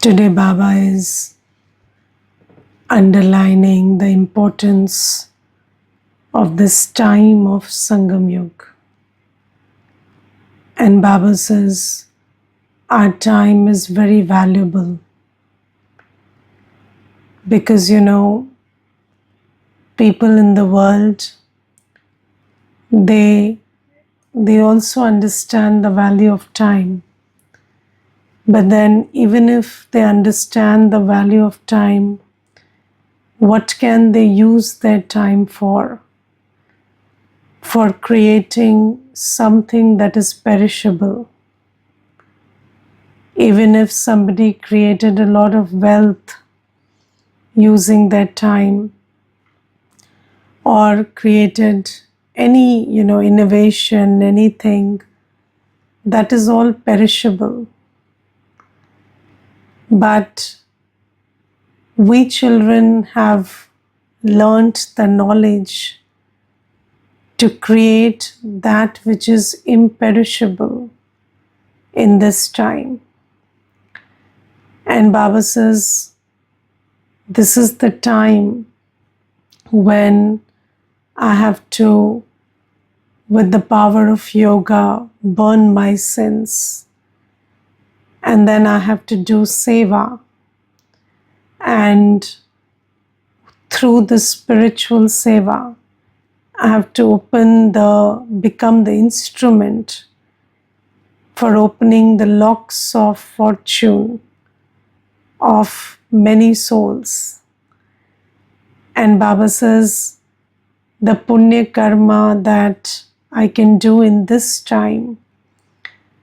Today, Baba is underlining the importance of this time of Sangam Yuga. And Baba says, our time is very valuable because people in the world, they also understand the value of time. But then, even if they understand the value of time, what can they use their time for? For creating something that is perishable. Even if somebody created a lot of wealth using their time, or created any, innovation, anything, that is all perishable. But we children have learnt the knowledge to create that which is imperishable in this time. And Baba says, this is the time when I have to, with the power of yoga, burn my sins. And then I have to do seva. And through the spiritual seva, I have to become the instrument for opening the locks of fortune of many souls. And Baba says, the punya karma that I can do in this time,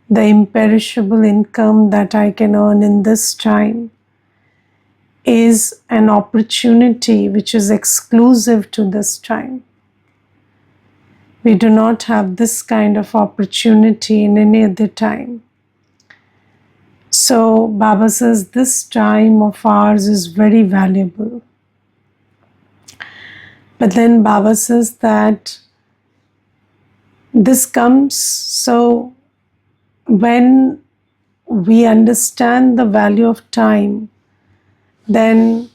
the imperishable income that I can earn in this time, is an opportunity which is exclusive to this time. We do not have this kind of opportunity in any other time. So Baba says this time of ours is very valuable. But then Baba says that this comes so when we understand the value of time, then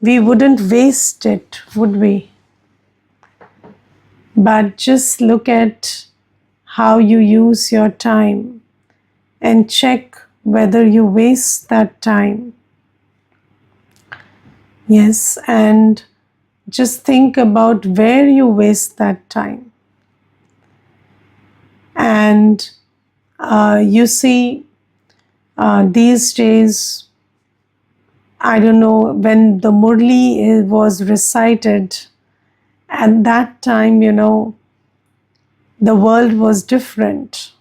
we wouldn't waste it, would we? But just look at how you use your time and check whether you waste that time. Yes, and just think about where you waste that time. And you see, these days, I don't know, when the Murli was recited, at that time, the world was different.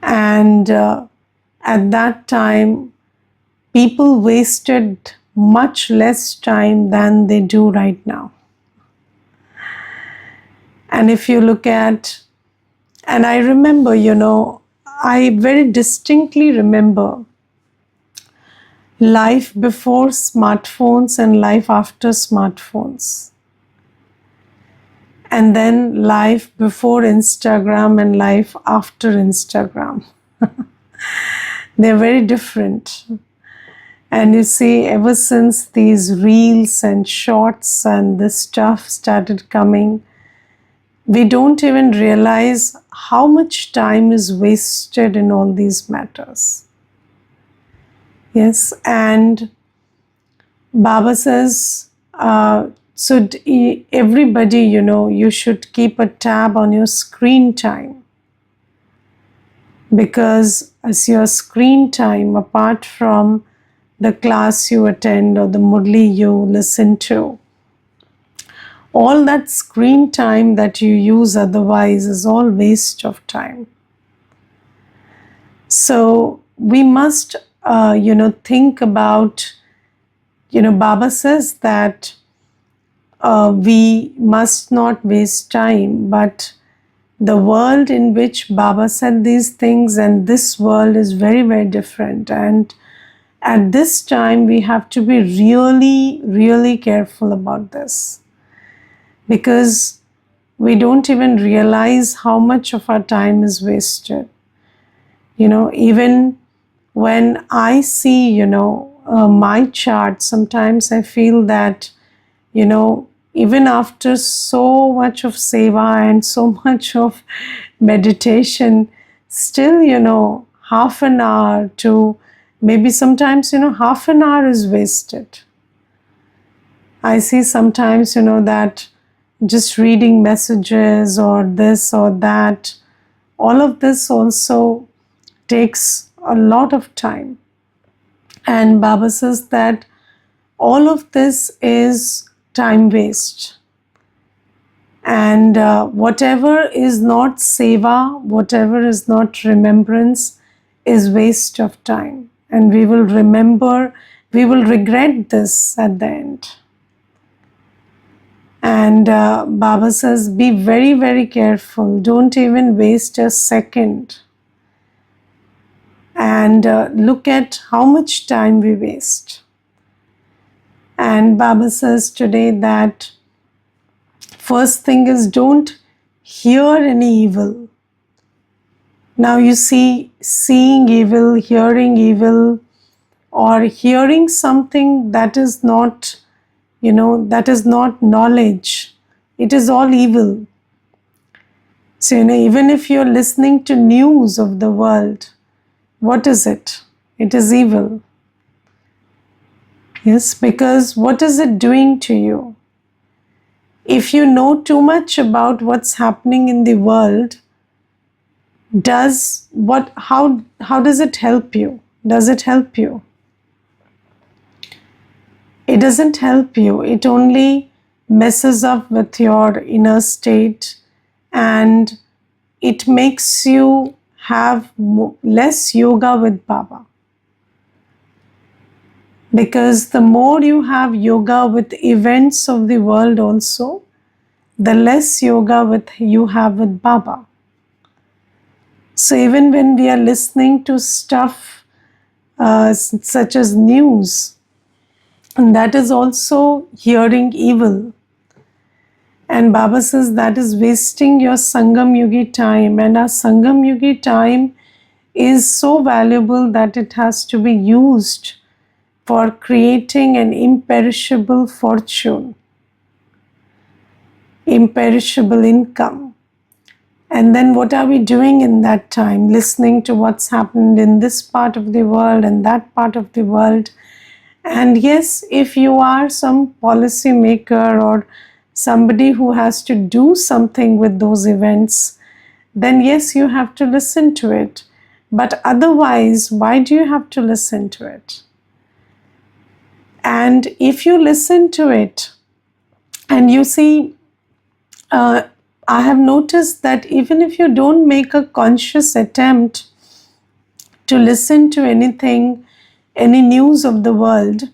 And at that time, people wasted much less time than they do right now. And if you look at, and I remember, I very distinctly remember life before smartphones and life after smartphones. And then life before Instagram and life after Instagram. They're very different. And you see, ever since these reels and shorts and this stuff started coming, we don't even realize how much time is wasted in all these matters. Yes, and Baba says, so everybody, you should keep a tab on your screen time. Because as your screen time, apart from the class you attend or the Murli you listen to, all that screen time that you use otherwise is all waste of time. So we must, think about, Baba says that we must not waste time, but the world in which Baba said these things and this world is very, very different. And at this time, we have to be really, really careful about this, because we don't even realize how much of our time is wasted. Even when I see, my chart, sometimes I feel that, even after so much of seva and so much of meditation, still, half an hour to maybe sometimes, half an hour is wasted. I see sometimes, that just reading messages or this or that, all of this also takes a lot of time. And Baba says that all of this is time waste. And whatever is not seva, whatever is not remembrance, is waste of time. And we will regret this at the end. And Baba says, be very, very careful. Don't even waste a second. And look at how much time we waste. And Baba says today that first thing is, don't hear any evil. Now you see, seeing evil, hearing evil, or hearing something that is not, that is not knowledge. It is all evil. So, even if you're listening to news of the world, what is it? It is evil. Yes, because what is it doing to you? If you know too much about what's happening in the world, how does it help you? Does it help you? It doesn't help you. It only messes up with your inner state, and it makes you have less yoga with Baba. Because the more you have yoga with events of the world also, the less yoga you have with Baba. So even when we are listening to stuff such as news, and that is also hearing evil. And Baba says that is wasting your Sangam Yugi time. And our Sangam Yugi time is so valuable that it has to be used for creating an imperishable fortune, imperishable income. And then what are we doing in that time? Listening to what's happened in this part of the world and that part of the world. And yes, if you are some policy maker or somebody who has to do something with those events, then yes, you have to listen to it. But otherwise, why do you have to listen to it? And if you listen to it, and you see, I have noticed that even if you don't make a conscious attempt to listen to anything, any news of the world,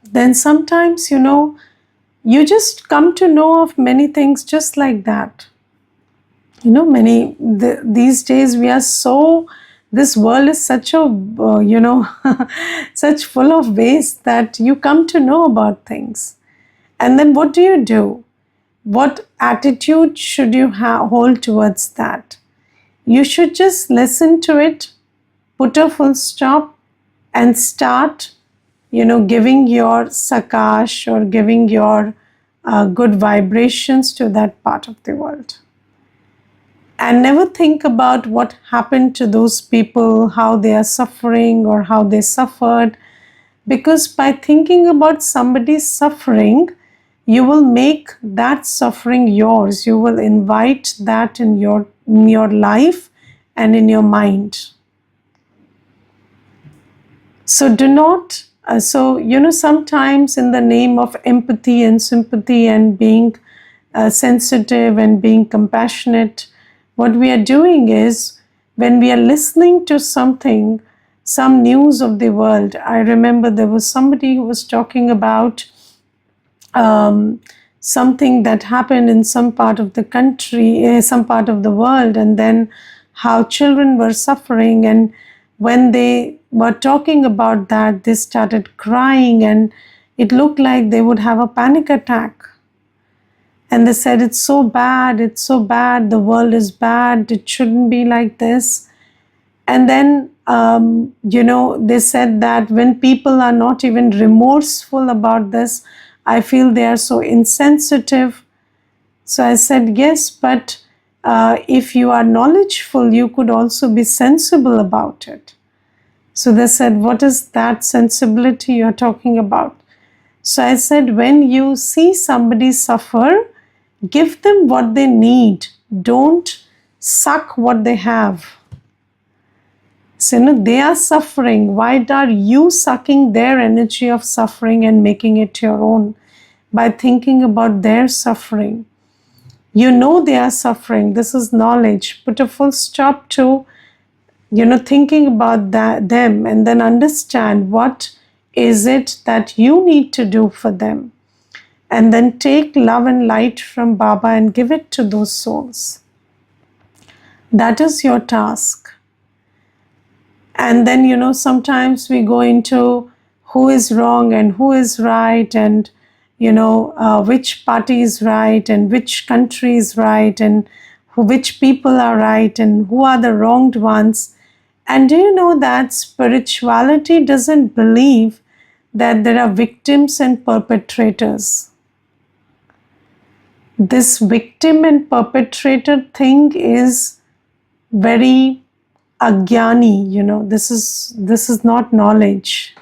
then sometimes, you just come to know of many things just like that. These days we are this world is such a, such full of waste that you come to know about things. And then what do? What attitude should you hold towards that? You should just listen to it, put a full stop, and start, giving your sakash or giving your good vibrations to that part of the world. And never think about what happened to those people, how they are suffering or how they suffered. Because by thinking about somebody's suffering, you will make that suffering yours. You will invite that in your life and in your mind. So do not, sometimes in the name of empathy and sympathy and being sensitive and being compassionate, what we are doing is, when we are listening to something, some news of the world, I remember there was somebody who was talking about something that happened in some part of the country, some part of the world, and then how children were suffering. And when they were talking about that, they started crying, and it looked like they would have a panic attack. And they said, it's so bad, the world is bad, it shouldn't be like this. And then they said that when people are not even remorseful about this, I feel they are so insensitive. So I said, yes, but if you are knowledgeful, you could also be sensible about it. So they said, what is that sensibility you're talking about? So I said, when you see somebody suffer, give them what they need. Don't suck what they have. So, they are suffering. Why are you sucking their energy of suffering and making it your own by thinking about their suffering? You know they are suffering. This is knowledge. Put a full stop to, thinking about them, and then understand what is it that you need to do for them. And then take love and light from Baba and give it to those souls. That is your task. And then, sometimes we go into who is wrong and who is right, and, which party is right and which country is right, and which people are right and who are the wronged ones. And do you know that spirituality doesn't believe that there are victims and perpetrators? This victim and perpetrator thing is very agyani, this is not knowledge,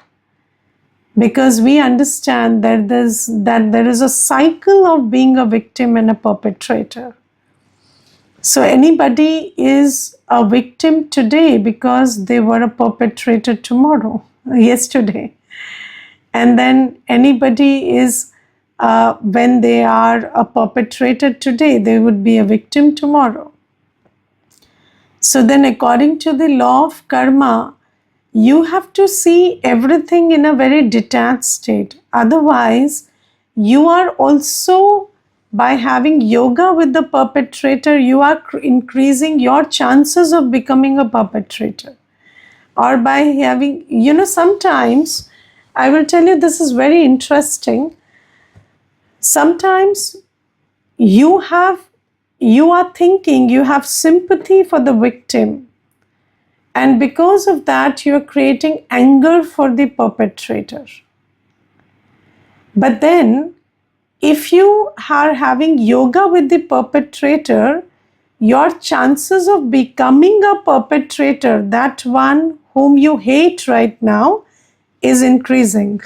because we understand that there is a cycle of being a victim and a perpetrator. So anybody is a victim today because they were a perpetrator yesterday, and then anybody is when they are a perpetrator today, they would be a victim tomorrow. So then, according to the law of karma, you have to see everything in a very detached state. Otherwise, you are also, by having yoga with the perpetrator, you are increasing your chances of becoming a perpetrator. Or by having, sometimes, I will tell you, this is very interesting. Sometimes you are thinking you have sympathy for the victim, and because of that you are creating anger for the perpetrator. But then if you are having yoga with the perpetrator, your chances of becoming a perpetrator, that one whom you hate right now, is increasing.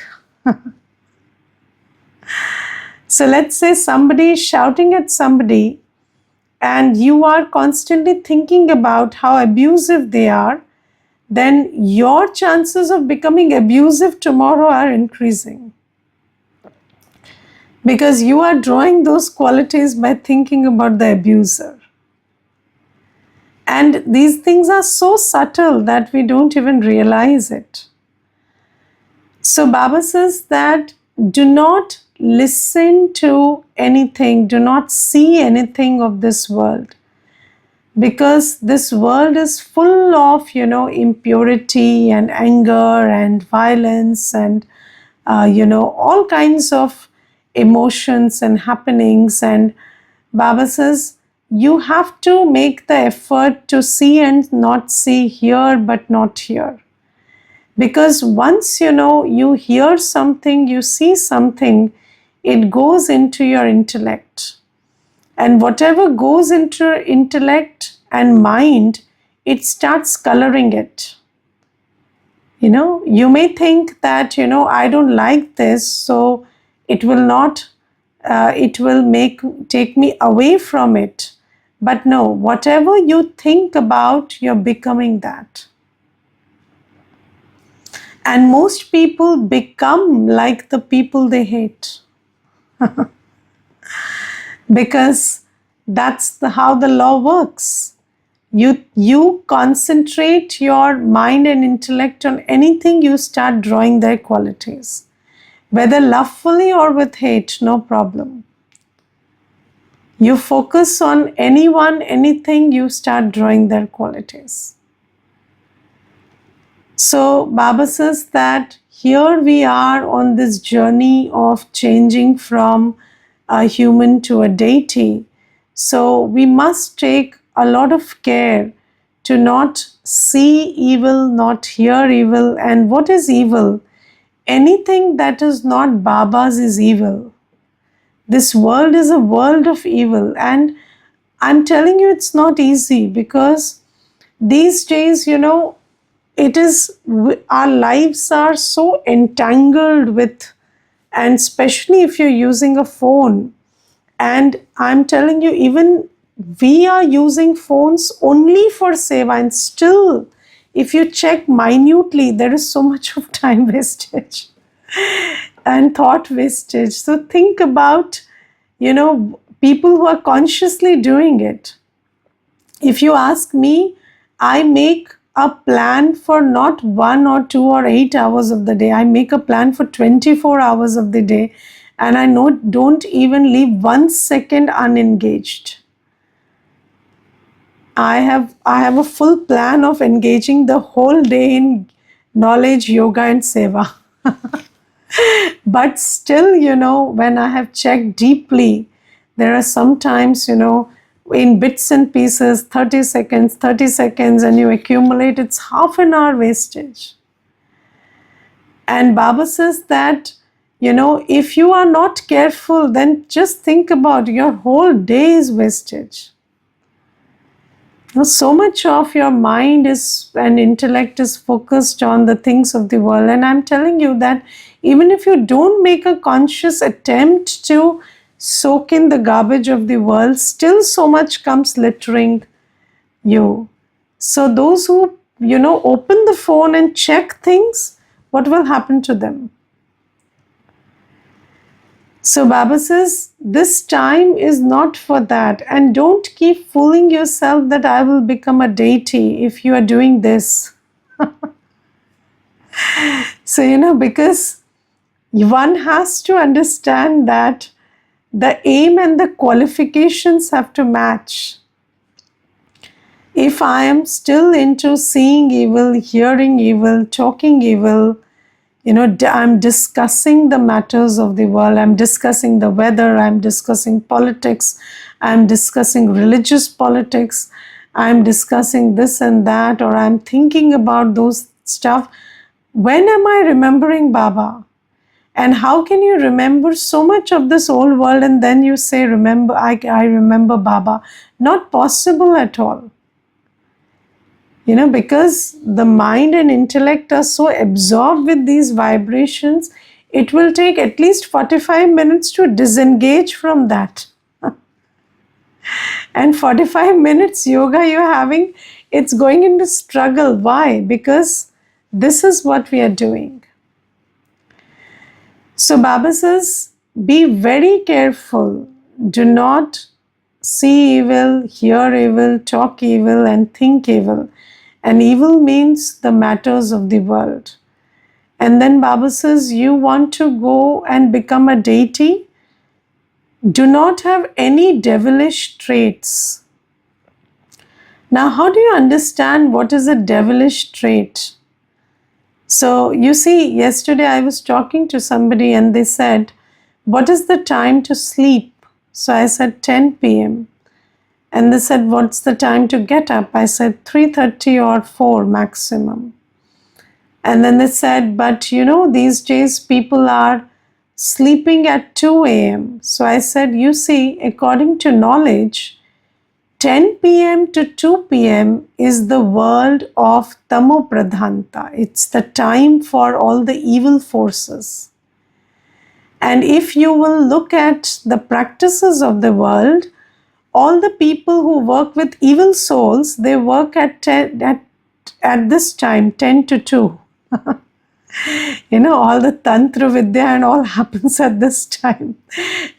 So let's say somebody is shouting at somebody, and you are constantly thinking about how abusive they are, then your chances of becoming abusive tomorrow are increasing. Because you are drawing those qualities by thinking about the abuser. And these things are so subtle that we don't even realize it. So Baba says that do not listen to anything, do not see anything of this world, because this world is full of, impurity and anger and violence and, all kinds of emotions and happenings. And Baba says, you have to make the effort to see and not see, hear but not hear. Because once, you hear something, you see something, it goes into your intellect. And whatever goes into intellect and mind, it starts coloring it. You may think that, I don't like this, so it will not, it will take me away from it. But no, whatever you think about, you're becoming that. And most people become like the people they hate. Because that's how the law works. You concentrate your mind and intellect on anything, you start drawing their qualities. Whether lovefully or with hate, no problem. You focus on anyone, anything, you start drawing their qualities. So Baba says that here we are on this journey of changing from a human to a deity. So we must take a lot of care to not see evil, not hear evil. And what is evil? Anything that is not Baba's is evil. This world is a world of evil, and I'm telling you, it's not easy, because these days, it is, our lives are so entangled with, and especially if you're using a phone. And I'm telling you, even we are using phones only for seva, and still, if you check minutely, there is so much of time wastage and thought wastage. So think about, people who are consciously doing it. If you ask me, I make a plan for not 1 or 2 or 8 hours of the day. I make a plan for 24 hours of the day, and I don't even leave 1 second unengaged. I have a full plan of engaging the whole day in knowledge, yoga, and seva. But still, when I have checked deeply, there are sometimes, in bits and pieces, 30 seconds, and you accumulate, it's half an hour wastage. And Baba says that, if you are not careful, then just think about, your whole day is wastage. So much of your mind and intellect is focused on the things of the world. And I'm telling you that even if you don't make a conscious attempt to soak in the garbage of the world, still so much comes littering you. So those who, open the phone and check things, what will happen to them? So Baba says, this time is not for that. And don't keep fooling yourself that I will become a deity if you are doing this. So, because one has to understand that the aim and the qualifications have to match. If I am still into seeing evil, hearing evil, talking evil, I'm discussing the matters of the world, I'm discussing the weather, I'm discussing politics, I'm discussing religious politics, I'm discussing this and that, or I'm thinking about those stuff. When am I remembering Baba? And how can you remember so much of this old world and then you say, remember, I remember Baba? Not possible at all. Because the mind and intellect are so absorbed with these vibrations, it will take at least 45 minutes to disengage from that. And 45 minutes yoga you're having, it's going into struggle. Why? Because this is what we are doing. So Baba says, be very careful. Do not see evil, hear evil, talk evil, and think evil. And evil means the matters of the world. And then Baba says, you want to go and become a deity? Do not have any devilish traits. Now, how do you understand what is a devilish trait? So, you see, yesterday I was talking to somebody and they said, what is the time to sleep? So I said 10 p.m. And they said, what's the time to get up? I said 3:30 or 4 maximum. And then they said, but these days people are sleeping at 2 a.m. So I said, you see, according to knowledge, 10 p.m. to 2 p.m. is the world of Tamo Pradhanta. It's the time for all the evil forces. And if you will look at the practices of the world, all the people who work with evil souls, they work at this time, 10 to 2. All the Tantra Vidya and all happens at this time.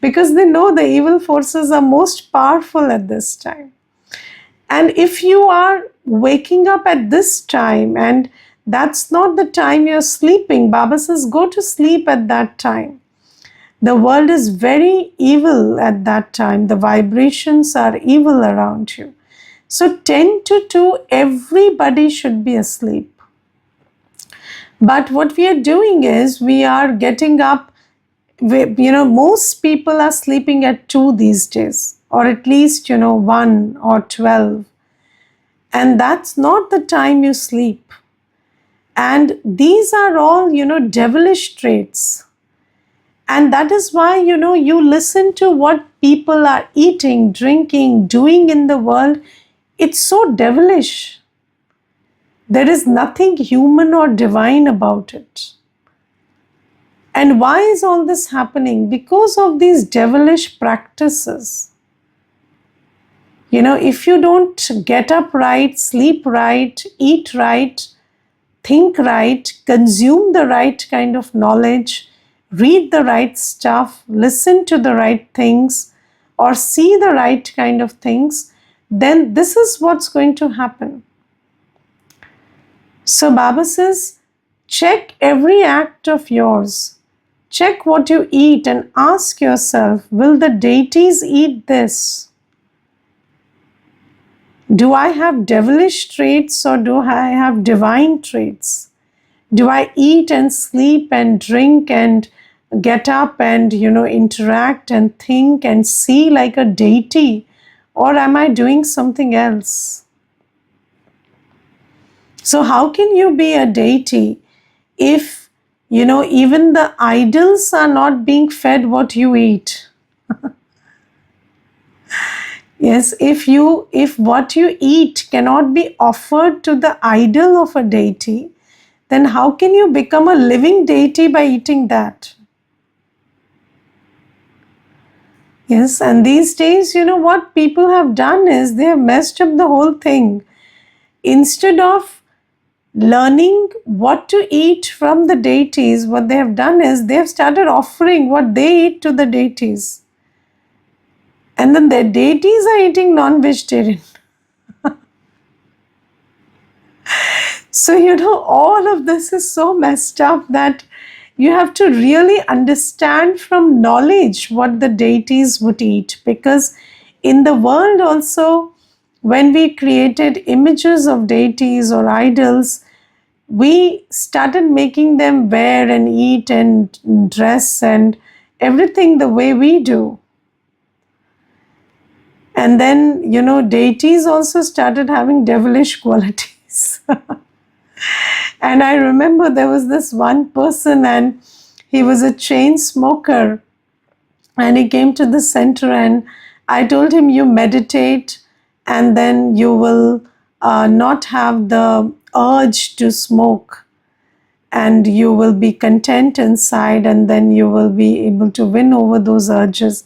Because they know the evil forces are most powerful at this time. And if you are waking up at this time and that's not the time you're sleeping, Baba says, go to sleep at that time. The world is very evil at that time. The vibrations are evil around you. So 10 to 2, everybody should be asleep. But what we are doing is we are getting up, most people are sleeping at 2 these days, or at least, 1 or 12. And that's not the time you sleep. And these are all, devilish traits. And that is why, you listen to what people are eating, drinking, doing in the world. It's so devilish. There is nothing human or divine about it. And why is all this happening? Because of these devilish practices. If you don't get up right, sleep right, eat right, think right, consume the right kind of knowledge, read the right stuff, listen to the right things, or see the right kind of things, then this is what's going to happen. So Baba says, check every act of yours. Check what you eat and ask yourself, will the deities eat this? Do I have devilish traits or do I have divine traits? Do I eat and sleep and drink and get up and, interact and think and see like a deity? Or am I doing something else? So how can you be a deity if, even the idols are not being fed what you eat? Yes, if what you eat cannot be offered to the idol of a deity, then how can you become a living deity by eating that? Yes, and these days, what people have done is they have messed up the whole thing. Instead of learning what to eat from the deities, what they have done is they have started offering what they eat to the deities. And then their deities are eating non-vegetarian. So, all of this is so messed up that you have to really understand from knowledge what the deities would eat. Because in the world also, when we created images of deities or idols, we started making them wear and eat and dress and everything the way we do. And then, deities also started having devilish qualities. And I remember there was this one person and he was a chain smoker. And he came to the center and I told him, you meditate and then you will not have the urge to smoke. And you will be content inside and then you will be able to win over those urges.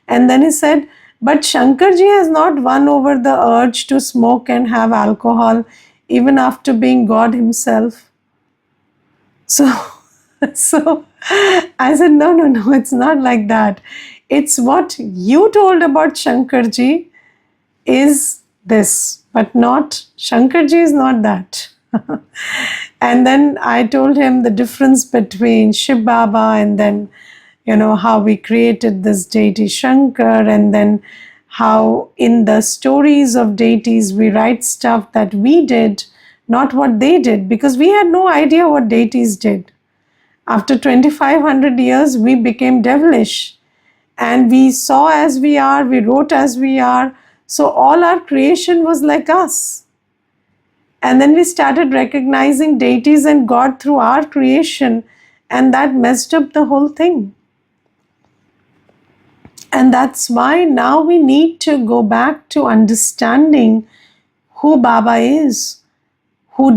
And then he said, but Shankarji has not won over the urge to smoke and have alcohol even after being God himself. So I said, no, it's not like that. It's what you told about Shankarji is this, but not, Shankarji is not that. And then I told him the difference between Shiv Baba and then, how we created this deity Shankar, and then how in the stories of deities we write stuff that we did, not what they did, because we had no idea what deities did. After 2500 years, we became devilish and we saw as we are, we wrote as we are. So all our creation was like us. And then we started recognizing deities and God through our creation, and that messed up the whole thing. And that's why now we need to go back to understanding who Baba is, what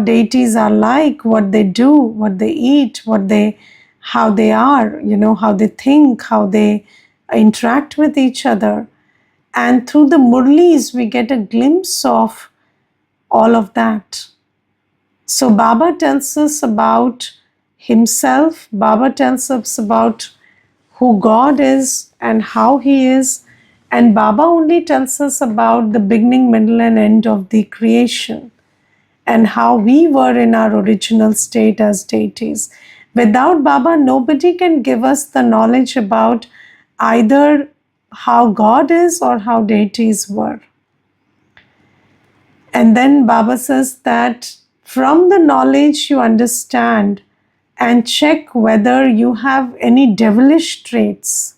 deities are like, what they do, what they eat, how they are, how they think, how they interact with each other. And through the Murlis, we get a glimpse of all of that. So Baba tells us about himself. Baba tells us about who God is and how he is. And Baba only tells us about the beginning, middle, and end of the creation and how we were in our original state as deities. Without Baba, nobody can give us the knowledge about either how God is or how deities were. And then Baba says that from the knowledge you understand and check whether you have any devilish traits.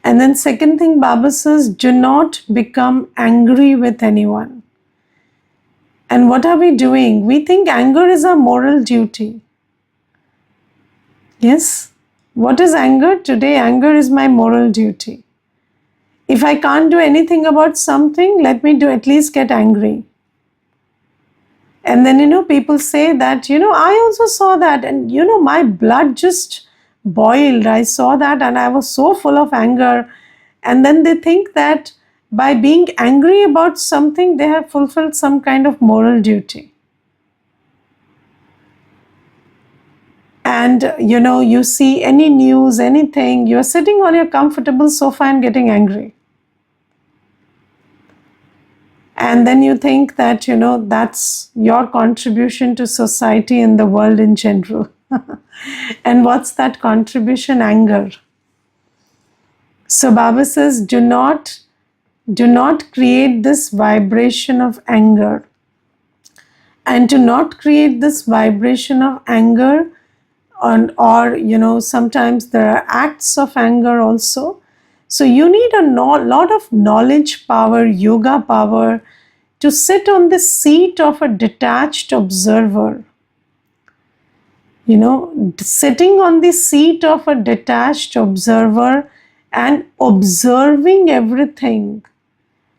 And then second thing, Baba says, do not become angry with anyone. And what are we doing? We think anger is our moral duty. Yes? What is anger? Today, anger is my moral duty. If I can't do anything about something, let me at least get angry. And then, people say that, I also saw that, and, my blood just boiled. I saw that and I was so full of anger. And then they think that by being angry about something, they have fulfilled some kind of moral duty. And, you see any news, anything, you're sitting on your comfortable sofa and getting angry. And then you think that, that's your contribution to society and the world in general. And what's that contribution? Anger. So Baba says, do not create this vibration of anger. And to not create this vibration of anger, or sometimes there are acts of anger also. So you need a lot of knowledge power, yoga power, to sit on the seat of a detached observer. Sitting on the seat of a detached observer and observing everything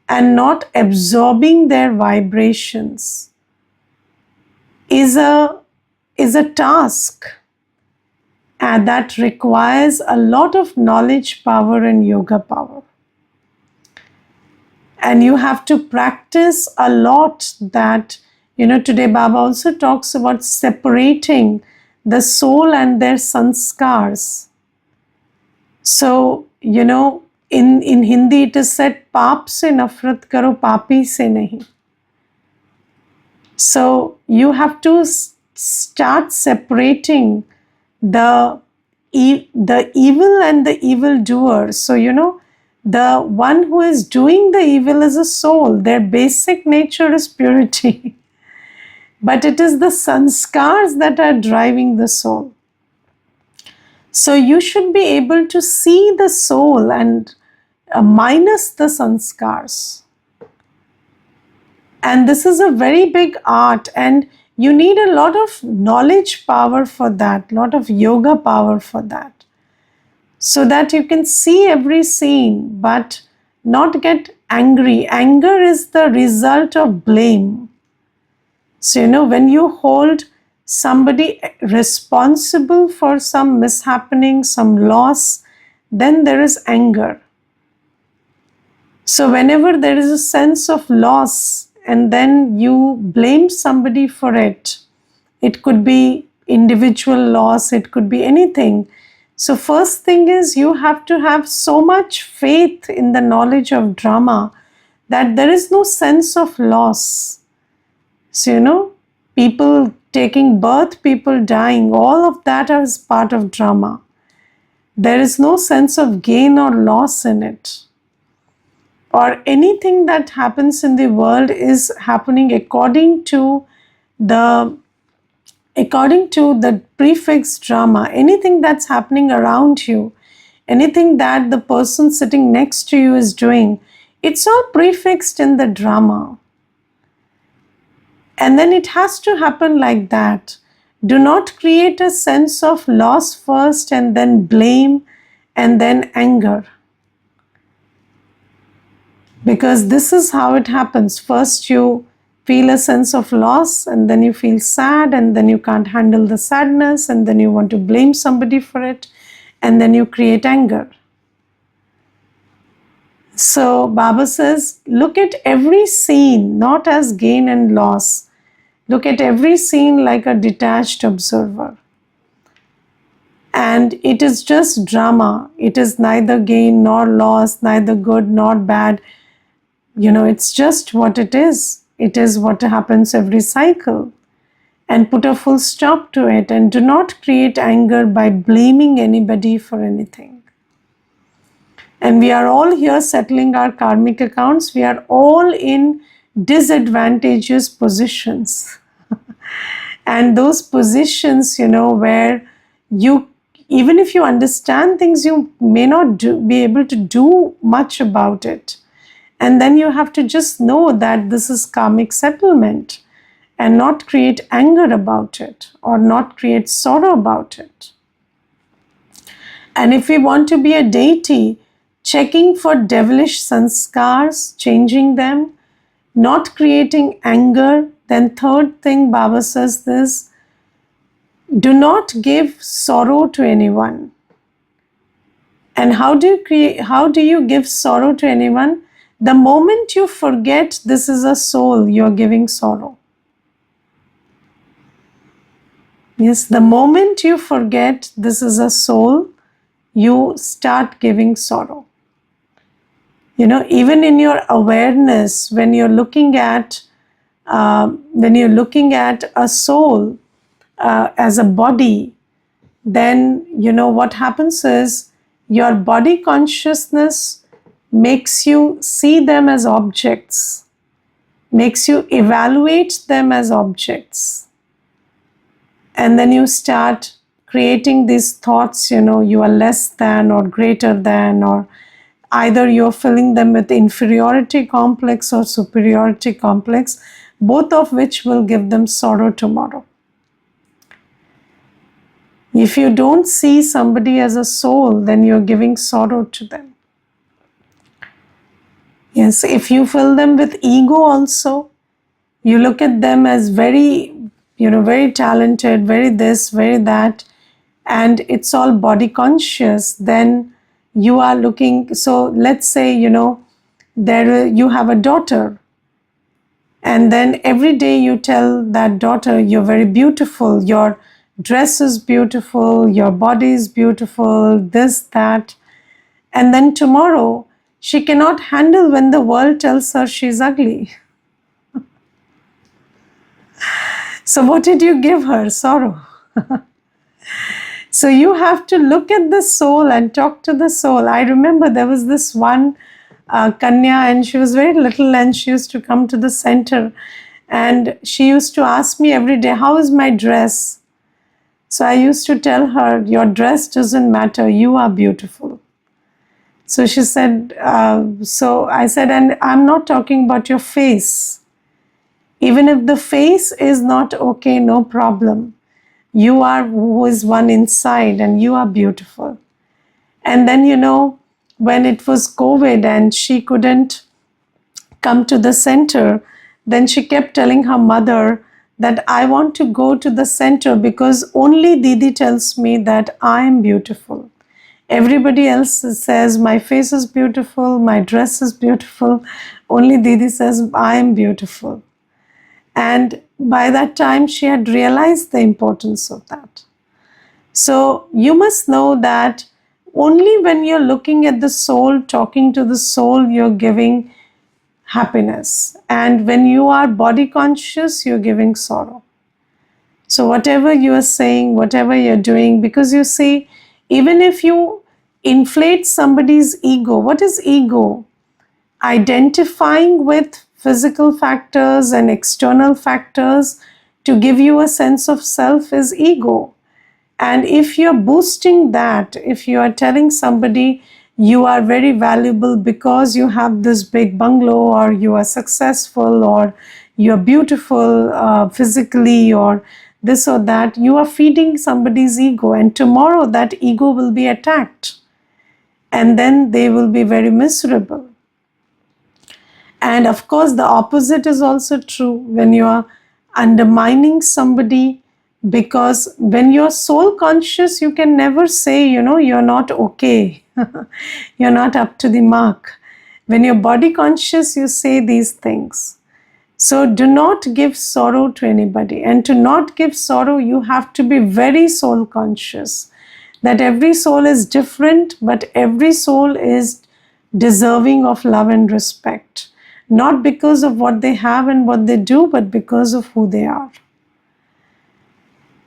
and not absorbing their vibrations is a task that requires a lot of knowledge power and yoga power. And you have to practice a lot that, today Baba also talks about separating the soul and their sanskars. So, in Hindi it is said, paap se nafrat karo, papi se nahi. So, you have to start separating the evil and the evildoer. So, the one who is doing the evil is a soul. Their basic nature is purity. But it is the sanskars that are driving the soul. So you should be able to see the soul and minus the sanskars. And this is a very big art, and you need a lot of knowledge power for that, lot of yoga power for that, so that you can see every scene but not get angry. Anger is the result of blame. So, when you hold somebody responsible for some mishappening, some loss, then there is anger. So, whenever there is a sense of loss and then you blame somebody for it, it could be individual loss, it could be anything. So first thing is, you have to have so much faith in the knowledge of drama that there is no sense of loss. So, people taking birth, people dying, all of that is part of drama. There is no sense of gain or loss in it. Or anything that happens in the world is happening according to the prefixed drama. Anything that's happening around you, anything that the person sitting next to you is doing, it's all prefixed in the drama. And then it has to happen like that. Do not create a sense of loss first and then blame and then anger. Because this is how it happens. First you feel a sense of loss, and then you feel sad, and then you can't handle the sadness, and then you want to blame somebody for it, and then you create anger. So Baba says, look at every scene not as gain and loss. Look at every scene like a detached observer. And it is just drama. It is neither gain nor loss, neither good nor bad. It's just what it is. It is what happens every cycle. And put a full stop to it. And do not create anger by blaming anybody for anything. And we are all here settling our karmic accounts. We are all in disadvantageous positions. And those positions, where you even if you understand things, you may not be able to do much about it. And then you have to just know that this is karmic settlement and not create anger about it or not create sorrow about it. And if we want to be a deity, checking for devilish sanskars, changing them, not creating anger. Then third thing Baba says this, do not give sorrow to anyone. And how do you give sorrow to anyone? The moment you forget this is a soul, you're giving sorrow. Yes, the moment you forget this is a soul, you start giving sorrow. Even in your awareness, when you're looking at a soul as a body, then what happens is your body consciousness makes you see them as objects, makes you evaluate them as objects. And then you start creating these thoughts, you are less than or greater than, or either you're filling them with inferiority complex or superiority complex, both of which will give them sorrow tomorrow. If you don't see somebody as a soul, then you're giving sorrow to them. Yes, if you fill them with ego also, you look at them as very, very talented, very this, very that, and it's all body conscious, then you are looking, so let's say, you have a daughter, and then every day you tell that daughter, you're very beautiful, your dress is beautiful, your body is beautiful, this, that, and then tomorrow she cannot handle when the world tells her she's ugly. So what did you give her? Sorrow. So you have to look at the soul and talk to the soul. I remember there was this one Kanya, and she was very little, and she used to come to the center, and she used to ask me every day, how is my dress? So I used to tell her, your dress doesn't matter, you are beautiful. So she said, so I said, and I'm not talking about your face. Even if the face is not okay, no problem. You are who is one inside, and you are beautiful. And then, when it was COVID and she couldn't come to the center, then she kept telling her mother that I want to go to the center because only Didi tells me that I am beautiful. Everybody else says my face is beautiful, my dress is beautiful. Only Didi says I am beautiful. And by that time, she had realized the importance of that. So you must know that only when you're looking at the soul, talking to the soul, you're giving happiness. And when you are body conscious, you're giving sorrow. So whatever you are saying, whatever you're doing, because you see, even if you inflate somebody's ego, what is ego? Identifying with physical factors and external factors to give you a sense of self is ego. And if you're boosting that, if you are telling somebody you are very valuable because you have this big bungalow, or you are successful, or you're beautiful physically, or this or that, you are feeding somebody's ego, and tomorrow that ego will be attacked, and then they will be very miserable. And of course, the opposite is also true when you are undermining somebody, because when you're soul conscious, you can never say, you're not okay. You're not up to the mark. When you're body conscious, you say these things. So do not give sorrow to anybody. And to not give sorrow, you have to be very soul conscious. That every soul is different, but every soul is deserving of love and respect. Not because of what they have and what they do, but because of who they are.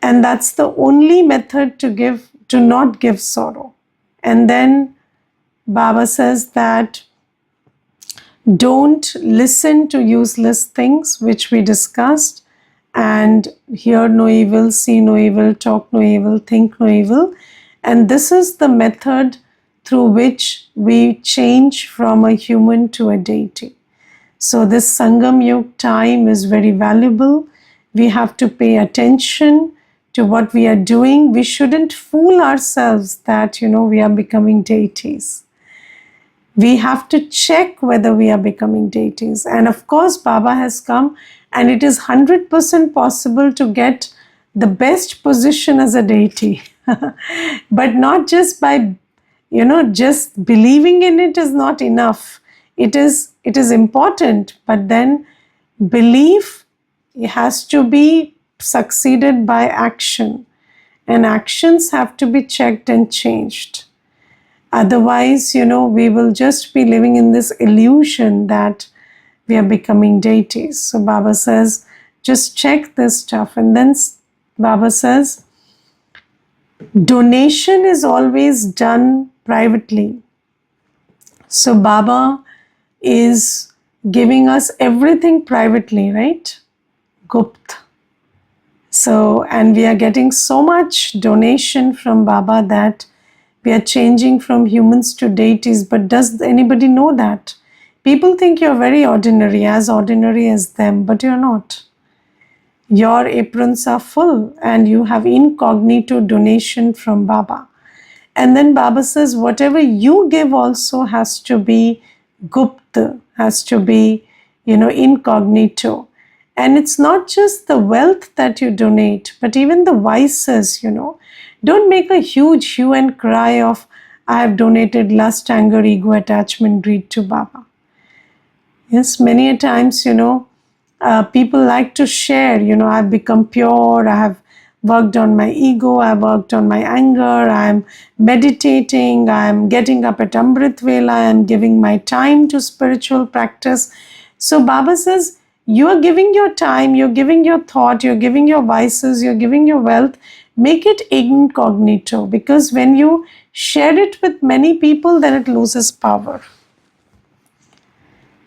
And that's the only method to not give sorrow. And then Baba says that don't listen to useless things, which we discussed, and hear no evil, see no evil, talk no evil, think no evil. And this is the method through which we change from a human to a deity. So this Sangam Yug time is very valuable. We have to pay attention to what we are doing. We shouldn't fool ourselves that, we are becoming deities. We have to check whether we are becoming deities. And of course, Baba has come, and it is 100% possible to get the best position as a deity. But not just by, just believing in it is not enough. It is important, but then belief has to be succeeded by action, and actions have to be checked and changed. Otherwise, we will just be living in this illusion that we are becoming deities. So Baba says, just check this stuff. And then Baba says, donation is always done privately. So Baba is giving us everything privately, right? Gupt. So, and we are getting so much donation from Baba that we are changing from humans to deities. But does anybody know that? People think you're very ordinary as them, but you're not. Your aprons are full and you have incognito donation from Baba. And then Baba says, whatever you give also has to be gupta, has to be, incognito. And it's not just the wealth that you donate, but even the vices, Don't make a huge hue and cry of, I have donated lust, anger, ego, attachment, greed to Baba. Yes, many a times, people like to share, I've become pure, I have worked on my ego, I've worked on my anger, I'm meditating, I'm getting up at Amrit Vela, I'm giving my time to spiritual practice. So Baba says, you are giving your time, you're giving your thought, you're giving your vices, you're giving your wealth. Make it incognito, because when you share it with many people, then it loses power.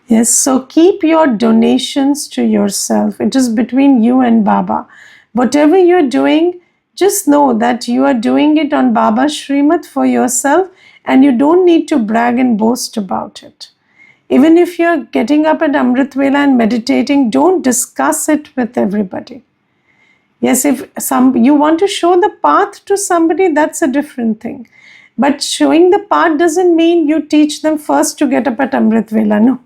Yes, so keep your donations to yourself. It is between you and Baba. Whatever you're doing, just know that you are doing it on Baba's Srimad for yourself, and you don't need to brag and boast about it. Even if you're getting up at Amrit Vela and meditating, don't discuss it with everybody. Yes, if you want to show the path to somebody, that's a different thing. But showing the path doesn't mean you teach them first to get up at Amrit Vela. No.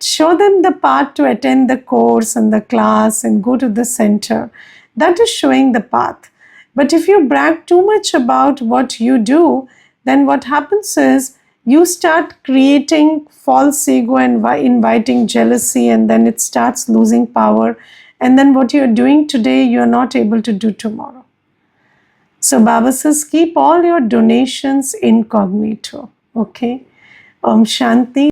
Show them the path to attend the course and the class and go to the center. That is showing the path. But if you brag too much about what you do, then what happens is you start creating false ego and inviting jealousy, and then it starts losing power. And then what you're doing today, you're not able to do tomorrow. So Baba says, keep all your donations incognito. Okay. Om Shanti.